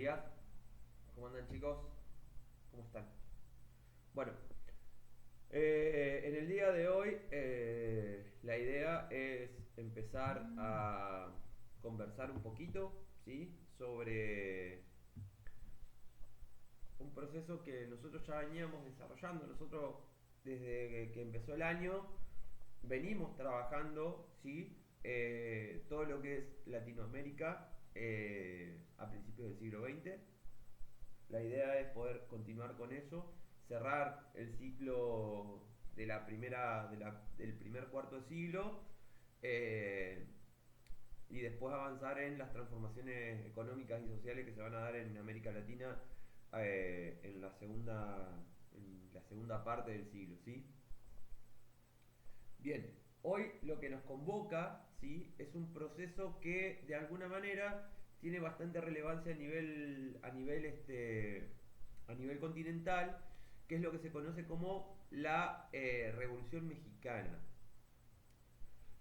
días, ¿cómo andan chicos? ¿Cómo están? Bueno, en el día de hoy la idea es empezar a conversar un poquito, ¿sí? Sobre un proceso que nosotros ya veníamos desarrollando. Nosotros desde que empezó el año venimos trabajando, ¿sí? Todo lo que es Latinoamérica a principios del siglo XX. La idea es poder continuar con eso, cerrar el ciclo de la primera, del primer cuarto de siglo eh, y después avanzar en las transformaciones económicas y sociales que se van a dar en América Latina en la segunda parte del siglo, ¿sí? Bien, hoy lo que nos convoca, ¿sí? Es un proceso que de alguna manera tiene bastante relevancia a nivel continental, que es lo que se conoce como la Revolución Mexicana.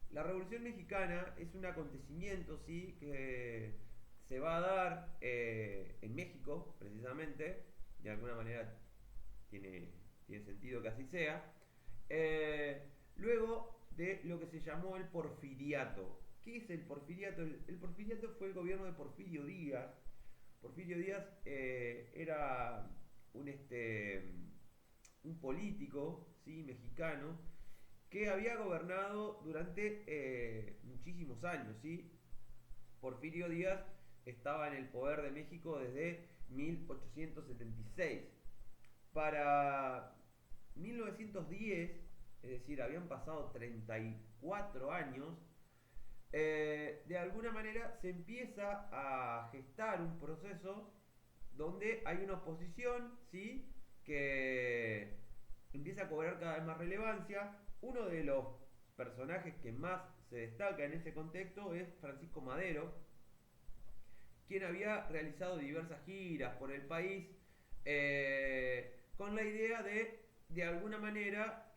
La Revolución Mexicana es un acontecimiento, ¿sí? Que se va a dar en México, precisamente, de alguna manera tiene, tiene sentido que así sea, luego de lo que se llamó el porfiriato. ¿Qué es el porfiriato? El porfiriato fue el gobierno de Porfirio Díaz. Porfirio Díaz era un, un político, ¿sí? Mexicano que había gobernado durante muchísimos años, ¿sí? Porfirio Díaz estaba en el poder de México desde 1876. Para 1910, es decir, habían pasado 34 años, de alguna manera se empieza a gestar un proceso donde hay una oposición, ¿sí? Que empieza a cobrar cada vez más relevancia. Uno de los personajes que más se destaca en ese contexto es Francisco Madero, quien había realizado diversas giras por el país con la idea de alguna manera,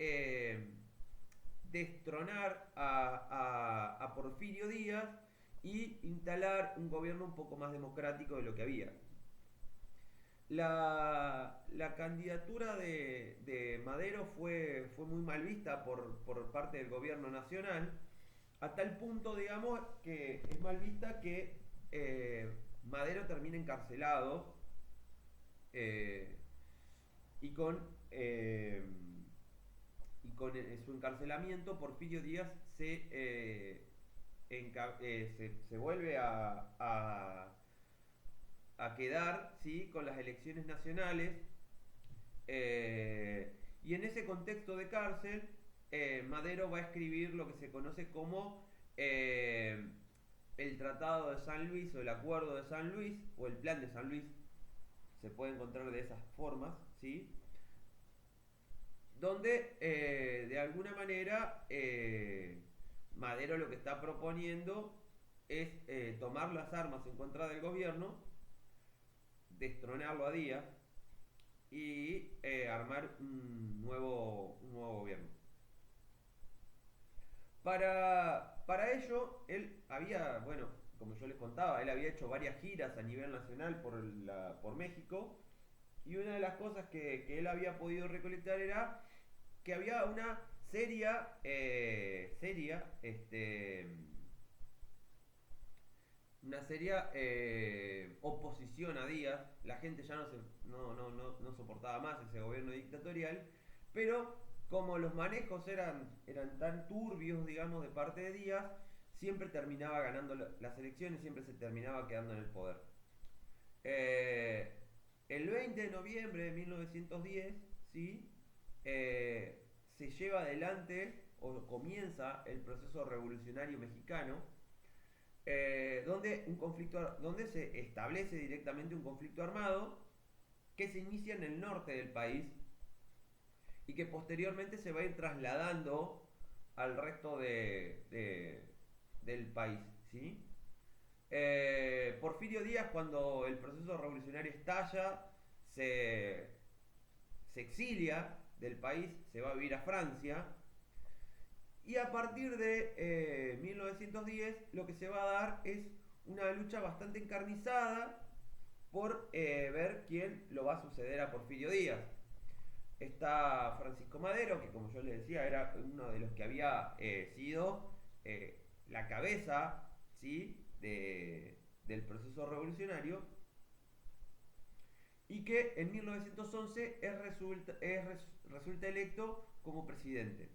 destronar a Porfirio Díaz y instalar un gobierno un poco más democrático de lo que había. La candidatura de Madero fue muy mal vista por parte del gobierno nacional, a tal punto, digamos, que es mal vista que Madero termina encarcelado eh, y con, eh, su encarcelamiento Porfirio Díaz se vuelve a quedar, ¿sí? Con las elecciones nacionales y en ese contexto de cárcel Madero va a escribir lo que se conoce como el Tratado de San Luis o el Acuerdo de San Luis o el Plan de San Luis, se puede encontrar de esas formas, ¿sí? Donde de alguna manera Madero lo que está proponiendo es tomar las armas en contra del gobierno, destronarlo a Díaz y armar un nuevo gobierno. Para ello, él había, bueno, como yo les contaba, él había hecho varias giras a nivel nacional por México y una de las cosas que él había podido recolectar era que había una una seria oposición a Díaz. La gente ya no soportaba más ese gobierno dictatorial, pero como los manejos eran tan turbios, digamos, de parte de Díaz, siempre terminaba ganando las elecciones, siempre se terminaba quedando en el poder. Eh, el 20 de noviembre de 1910, ¿sí? Se lleva adelante o comienza el proceso revolucionario mexicano, donde se establece directamente un conflicto armado que se inicia en el norte del país y que posteriormente se va a ir trasladando al resto del país, ¿sí? Porfirio Díaz, cuando el proceso revolucionario estalla, se, se exilia del país, se va a vivir a Francia. Y a partir de 1910 lo que se va a dar es una lucha bastante encarnizada por ver quién lo va a suceder a Porfirio Díaz. Está Francisco Madero, que como yo les decía era uno de los que había sido la cabeza, ¿sí?, del proceso revolucionario, y que en 1911 resulta electo como presidente.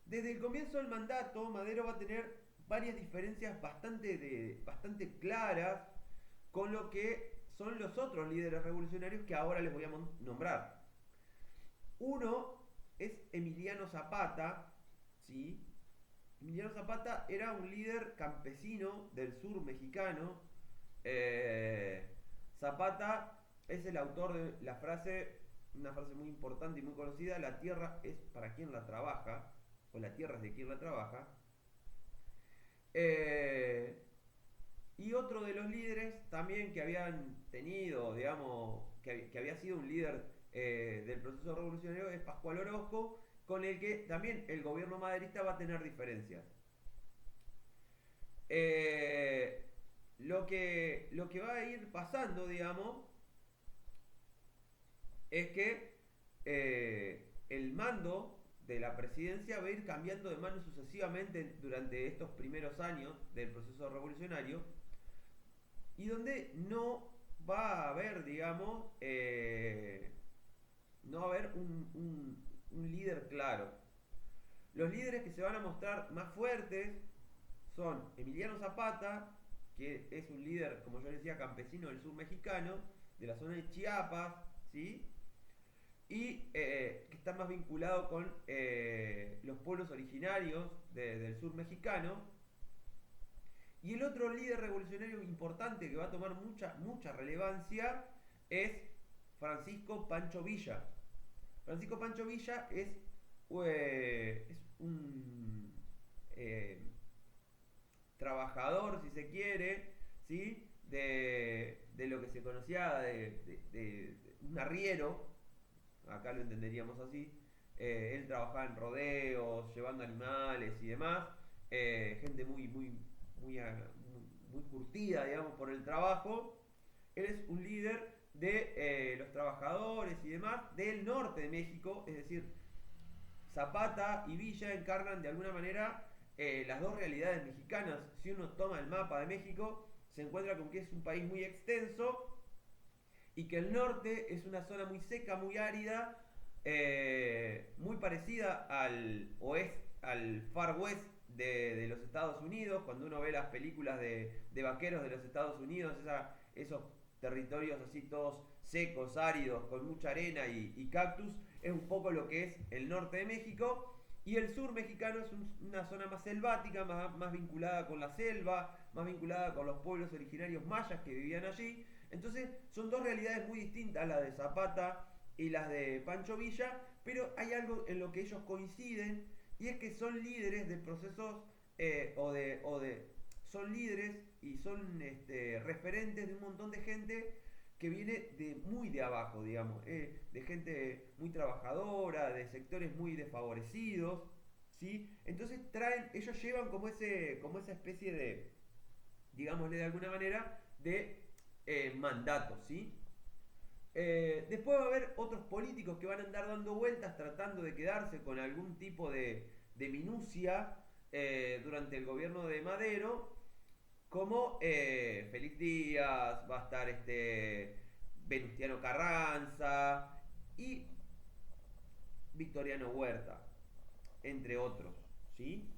Desde el comienzo del mandato, Madero va a tener varias diferencias bastante claras con lo que son los otros líderes revolucionarios que ahora les voy a nombrar. Uno es Emiliano Zapata, ¿sí? Emiliano Zapata era un líder campesino del sur mexicano. Zapata es el autor de la frase, una frase muy importante y muy conocida: la tierra es para quien la trabaja, o la tierra es de quien la trabaja. Y otro de los líderes también que habían tenido, digamos, que había sido un líder del proceso revolucionario, es Pascual Orozco, con el que también el gobierno maderista va a tener diferencias. Lo que va a ir pasando, digamos, es que el mando de la presidencia va a ir cambiando de manos sucesivamente durante estos primeros años del proceso revolucionario, y donde no va a haber, digamos, no va a haber un líder claro. Los líderes que se van a mostrar más fuertes son Emiliano Zapata, que es un líder, como yo decía, campesino del sur mexicano, de la zona de Chiapas, ¿sí?, y que está más vinculado con los pueblos originarios del sur mexicano. Y el otro líder revolucionario importante que va a tomar mucha relevancia es Francisco Pancho Villa. Francisco Pancho Villa es un trabajador, si se quiere, ¿sí?, de lo que se conocía de un arriero, acá lo entenderíamos así. Él trabajaba en rodeos, llevando animales y demás. Gente muy curtida, digamos, por el trabajo. Él es un líder de los trabajadores y demás del norte de México, es decir, Zapata y Villa encarnan de alguna manera las dos realidades mexicanas. Si uno toma el mapa de México, se encuentra con que es un país muy extenso y que el norte es una zona muy seca, muy árida, muy parecida al Far West de los Estados Unidos. Cuando uno ve las películas de vaqueros de los Estados Unidos, esos territorios así todos secos, áridos, con mucha arena y cactus, es un poco lo que es el norte de México. Y el sur mexicano es una zona más selvática, más vinculada con la selva, más vinculada con los pueblos originarios mayas que vivían allí. Entonces son dos realidades muy distintas, las de Zapata y las de Pancho Villa, pero hay algo en lo que ellos coinciden, y es que son líderes de procesos son líderes y son referentes de un montón de gente que viene muy de abajo, digamos, de gente muy trabajadora, de sectores muy desfavorecidos, ¿sí? Entonces ellos llevan como esa especie de, digámosle de alguna manera, de mandato, ¿sí? Después va a haber otros políticos que van a andar dando vueltas tratando de quedarse con algún tipo de minucia durante el gobierno de Madero, como Félix Díaz, va a estar Venustiano Carranza y Victoriano Huerta, entre otros, ¿sí?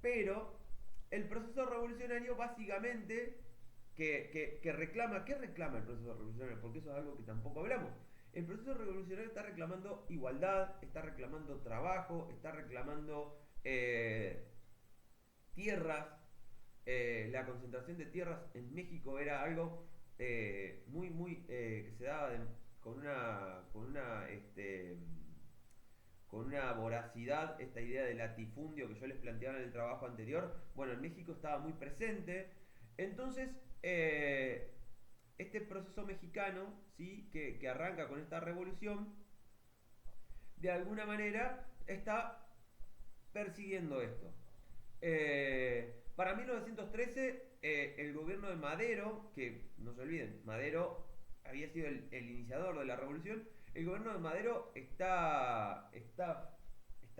Pero el proceso revolucionario básicamente ¿qué reclama el proceso revolucionario? Porque eso es algo que tampoco hablamos. El proceso revolucionario está reclamando igualdad, está reclamando trabajo, está reclamando tierras. La concentración de tierras en México era algo que se daba con una voracidad. Esta idea de latifundio que yo les planteaba en el trabajo anterior, bueno, en México estaba muy presente. Entonces, este proceso mexicano, ¿sí?, que arranca con esta revolución, de alguna manera está persiguiendo esto. Para 1913 el gobierno de Madero, que no se olviden, Madero había sido el iniciador de la revolución. El gobierno de Madero está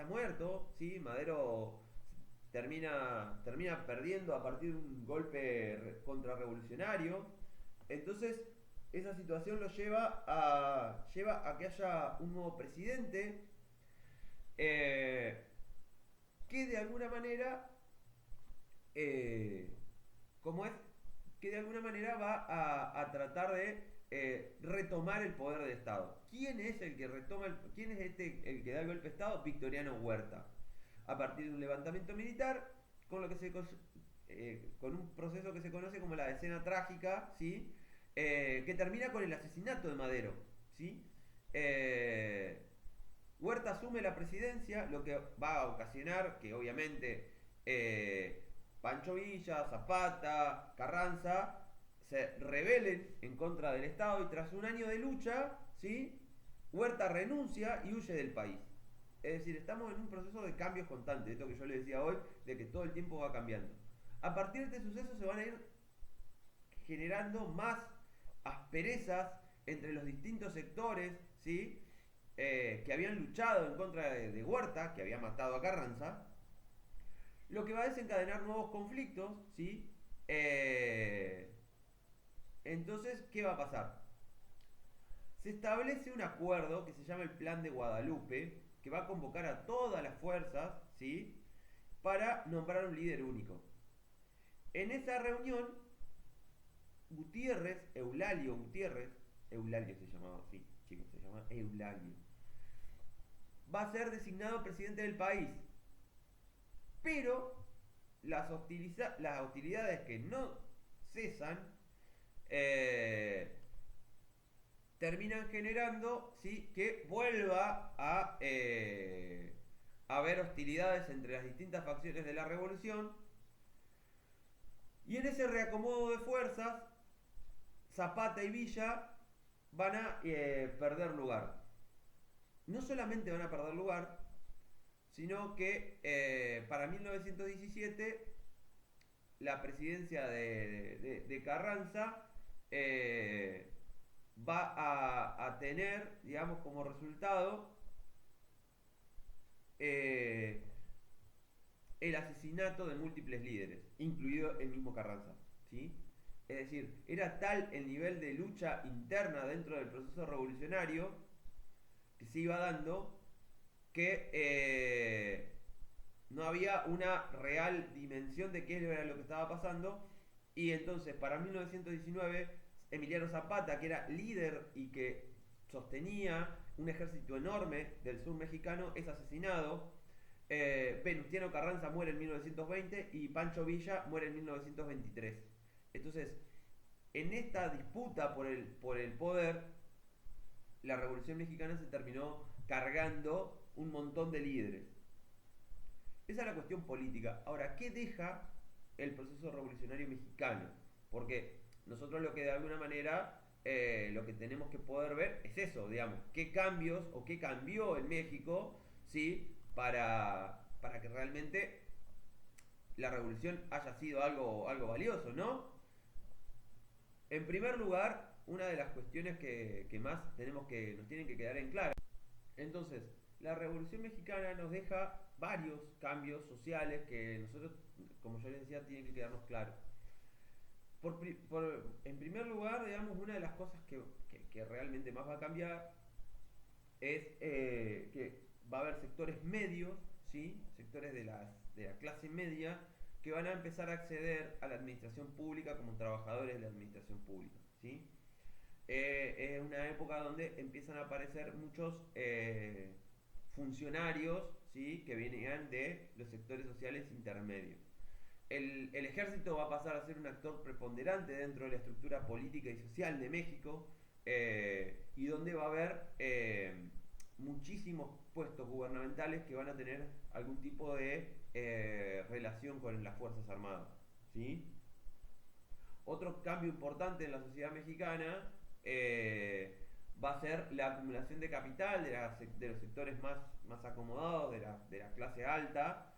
muerto, ¿sí? Madero termina perdiendo a partir de un golpe contrarrevolucionario. Entonces, esa situación lo lleva a que haya un nuevo presidente, eh, que de alguna manera, eh, como es, que de alguna manera va a tratar de retomar el poder del Estado. ¿Quién es el que retoma quién es el que da el golpe de Estado? Victoriano Huerta. A partir de un levantamiento militar, con lo que con un proceso que se conoce como la decena trágica, ¿sí? Que termina con el asesinato de Madero, ¿sí? Eh, Huerta asume la presidencia, lo que va a ocasionar que obviamente Pancho Villa, Zapata, Carranza se rebelen en contra del Estado y tras un año de lucha, ¿sí? Huerta renuncia y huye del país. Es decir, estamos en un proceso de cambios constantes, esto que yo les decía hoy, de que todo el tiempo va cambiando. A partir de este suceso se van a ir generando más asperezas entre los distintos sectores, ¿sí? Que habían luchado en contra de Huerta, que había matado a Carranza, lo que va a desencadenar nuevos conflictos, ¿sí? Entonces, ¿qué va a pasar? Se establece un acuerdo que se llama el Plan de Guadalupe, que va a convocar a todas las fuerzas, ¿sí? Para nombrar un líder único. En esa reunión, Eulalio se llamaba, sí, chicos, se llama Eulalio, va a ser designado presidente del país. Pero las hostilidades que no cesan eh, terminan generando, ¿sí? Que vuelva a haber hostilidades entre las distintas facciones de la revolución. Y en ese reacomodo de fuerzas, Zapata y Villa van a perder lugar. No solamente van a perder lugar, sino que para 1917 la presidencia de Carranza va a tener, digamos, como resultado eh, el asesinato de múltiples líderes, incluido el mismo Carranza, ¿sí? Es decir, era tal el nivel de lucha interna dentro del proceso revolucionario que se iba dando que no había una real dimensión de qué era lo que estaba pasando. Y entonces, para 1919, Emiliano Zapata, que era líder y que sostenía un ejército enorme del sur mexicano, es asesinado. Venustiano Carranza muere en 1920 y Pancho Villa muere en 1923. Entonces, en esta disputa por el poder, la Revolución Mexicana se terminó cargando un montón de líderes. Esa es la cuestión política. Ahora, ¿qué deja el proceso revolucionario mexicano? Porque nosotros lo que de alguna manera lo que tenemos que poder ver es eso, digamos, qué cambios o qué cambió en México, ¿sí? Para que realmente la revolución haya sido algo valioso, ¿no? En primer lugar, una de las cuestiones que más nos tienen que quedar en claro. Entonces, la Revolución Mexicana nos deja varios cambios sociales que nosotros, como yo les decía, tienen que quedarnos claros. En primer lugar, digamos, una de las cosas que realmente más va a cambiar es que va a haber sectores medios, ¿sí? Sectores de la clase media que van a empezar a acceder a la administración pública como trabajadores de la administración pública, ¿sí? Es una época donde empiezan a aparecer muchos funcionarios, ¿sí? Que venían de los sectores sociales intermedios. El ejército va a pasar a ser un actor preponderante dentro de la estructura política y social de México, y donde va a haber muchísimos puestos gubernamentales que van a tener algún tipo de relación con las Fuerzas Armadas, ¿sí? Otro cambio importante en la sociedad mexicana va a ser la acumulación de capital de los sectores más acomodados, de la clase alta,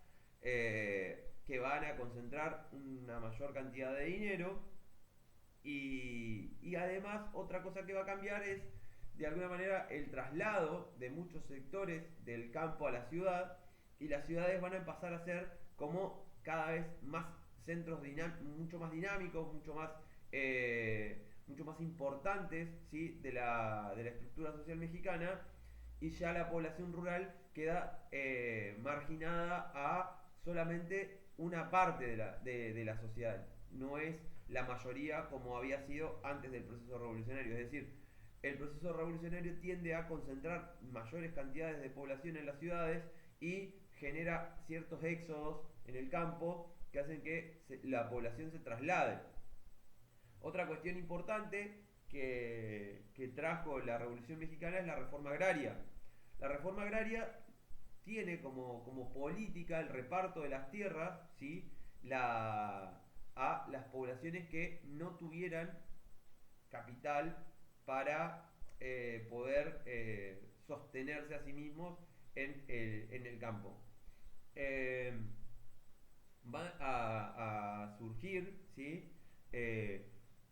que van a concentrar una mayor cantidad de dinero y además otra cosa que va a cambiar es de alguna manera el traslado de muchos sectores del campo a la ciudad y las ciudades van a pasar a ser como cada vez más centros mucho más dinámicos, mucho más importantes, ¿sí? de la estructura social mexicana y ya la población rural queda marginada a solamente una parte de la sociedad. No es la mayoría como había sido antes del proceso revolucionario. Es decir, el proceso revolucionario tiende a concentrar mayores cantidades de población en las ciudades y genera ciertos éxodos en el campo que hacen que la población se traslade. Otra cuestión importante que trajo la Revolución Mexicana es la reforma agraria. La reforma agraria tiene como política el reparto de las tierras, ¿sí? A las poblaciones que no tuvieran capital para poder sostenerse a sí mismos en el campo. Eh, Van a surgir, ¿sí?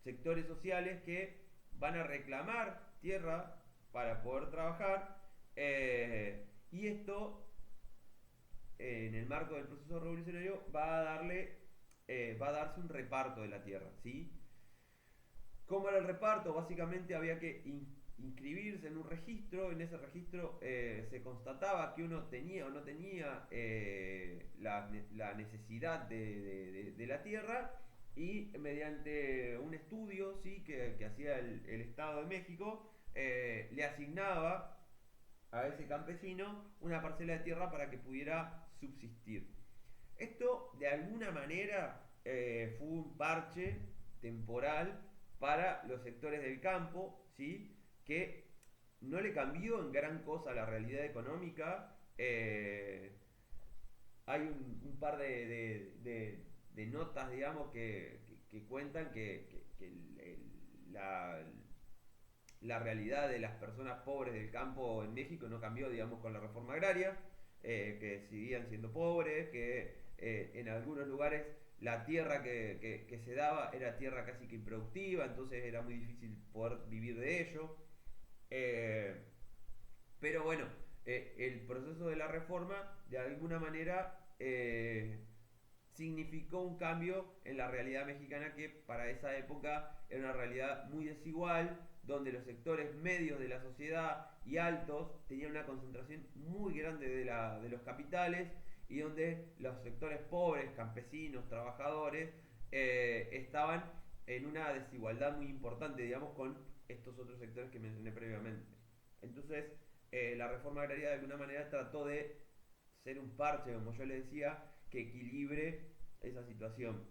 Sectores sociales que van a reclamar tierra para poder trabajar y esto en el marco del proceso revolucionario va a darse un reparto de la tierra, ¿sí? ¿Cómo era el reparto? Básicamente había que inscribirse en un registro, en ese registro se constataba que uno tenía o no tenía la necesidad de la tierra y mediante un estudio, ¿sí? que hacía el Estado de México, le asignaba a ese campesino una parcela de tierra para que pudiera subsistir. Esto de alguna manera fue un parche temporal para los sectores del campo, ¿sí? Que no le cambió en gran cosa la realidad económica. Hay un par de notas, digamos, que cuentan que la realidad de las personas pobres del campo en México no cambió, digamos, con la reforma agraria, que seguían siendo pobres, que en algunos lugares la tierra que se daba era tierra casi que improductiva, entonces era muy difícil poder vivir de ello. Eh, pero bueno, el proceso de la reforma de alguna manera significó un cambio en la realidad mexicana que para esa época era una realidad muy desigual, donde los sectores medios de la sociedad y altos tenían una concentración muy grande de los capitales y donde los sectores pobres, campesinos, trabajadores, estaban en una desigualdad muy importante, digamos, con estos otros sectores que mencioné previamente. Entonces, la reforma agraria de alguna manera trató de ser un parche, como yo le decía, que equilibre esa situación.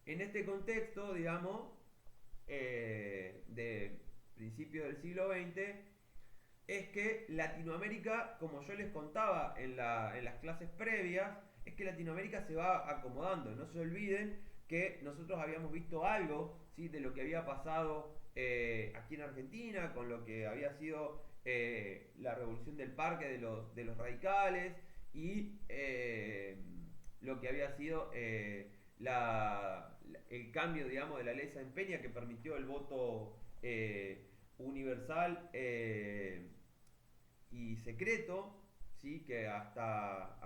En este contexto, digamos, de principios del siglo XX, es que Latinoamérica, como yo les contaba en las clases previas, es que Latinoamérica se va acomodando. No se olviden que nosotros habíamos visto algo, ¿sí? De lo que había pasado aquí en Argentina, con lo que había sido la revolución del parque de los radicales y lo que había sido el cambio, digamos, de la ley Sáenz Peña que permitió el voto universal y secreto, ¿sí? Que hasta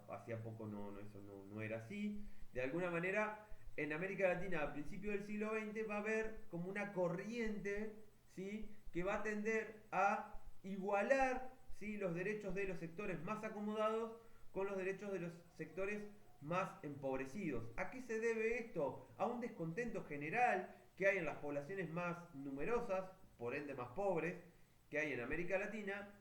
hacía poco eso no era así. De alguna manera, en América Latina a principios del siglo XX va a haber como una corriente, ¿sí? Que va a tender a igualar, ¿sí? Los derechos de los sectores más acomodados con los derechos de los sectores más empobrecidos. ¿A qué se debe esto? A un descontento general que hay en las poblaciones más numerosas, por ende más pobres, que hay en América Latina,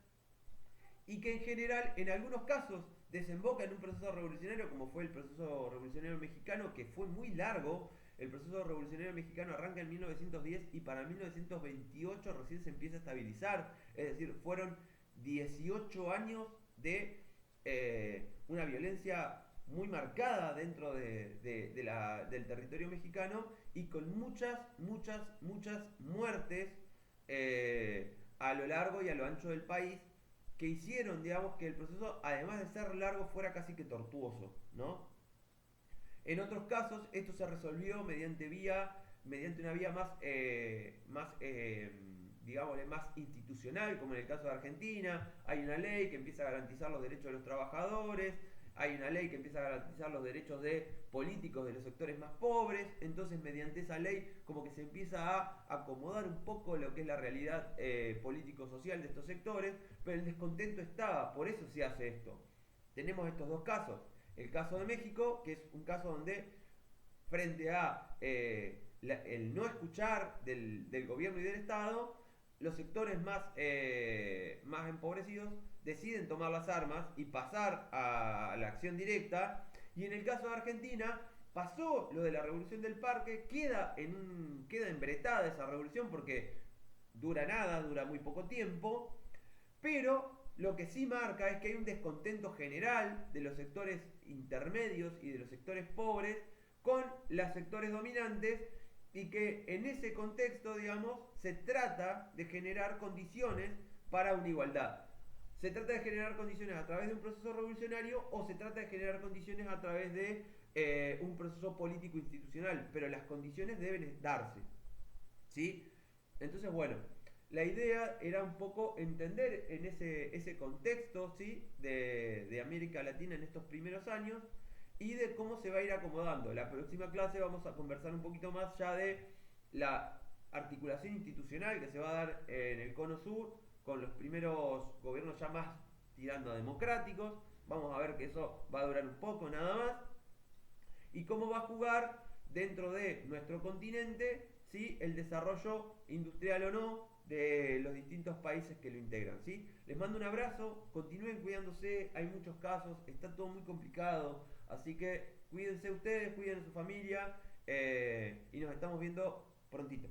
y que en general, en algunos casos, desemboca en un proceso revolucionario como fue el proceso revolucionario mexicano, que fue muy largo. El proceso revolucionario mexicano arranca en 1910 y para 1928 recién se empieza a estabilizar. Es decir, fueron 18 años de una violencia muy marcada dentro del territorio mexicano y con muchas muertes a lo largo y a lo ancho del país que hicieron, digamos, que el proceso, además de ser largo, fuera casi que tortuoso, ¿no? En otros casos, esto se resolvió mediante una vía digámosle, más institucional, como en el caso de Argentina. Hay una ley que empieza a garantizar los derechos de los trabajadores, hay una ley que empieza a garantizar los derechos de políticos de los sectores más pobres. Entonces, mediante esa ley, como que se empieza a acomodar un poco lo que es la realidad político-social de estos sectores, pero el descontento estaba, por eso se hace esto. Tenemos estos dos casos. El caso de México, que es un caso donde, frente a el no escuchar del gobierno y del Estado, los sectores más empobrecidos deciden tomar las armas y pasar a la acción directa. Y en el caso de Argentina, pasó lo de la revolución del parque, queda embretada esa revolución porque dura nada, dura muy poco tiempo, pero lo que sí marca es que hay un descontento general de los sectores intermedios y de los sectores pobres con los sectores dominantes, y que en ese contexto, digamos, se trata de generar condiciones para una igualdad. Se trata de generar condiciones a través de un proceso revolucionario o se trata de generar condiciones a través de un proceso político institucional, pero las condiciones deben darse, ¿sí? Entonces, bueno, la idea era un poco entender en ese contexto, ¿sí? de América Latina en estos primeros años y de cómo se va a ir acomodando. La próxima clase vamos a conversar un poquito más ya de la articulación institucional que se va a dar en el Cono Sur con los primeros gobiernos ya más tirando a democráticos. Vamos a ver que eso va a durar un poco nada más. Y cómo va a jugar dentro de nuestro continente, ¿sí? El desarrollo industrial o no de los distintos países que lo integran, ¿sí? Les mando un abrazo, continúen cuidándose, hay muchos casos, está todo muy complicado, así que cuídense ustedes, cuiden a su familia y nos estamos viendo prontito.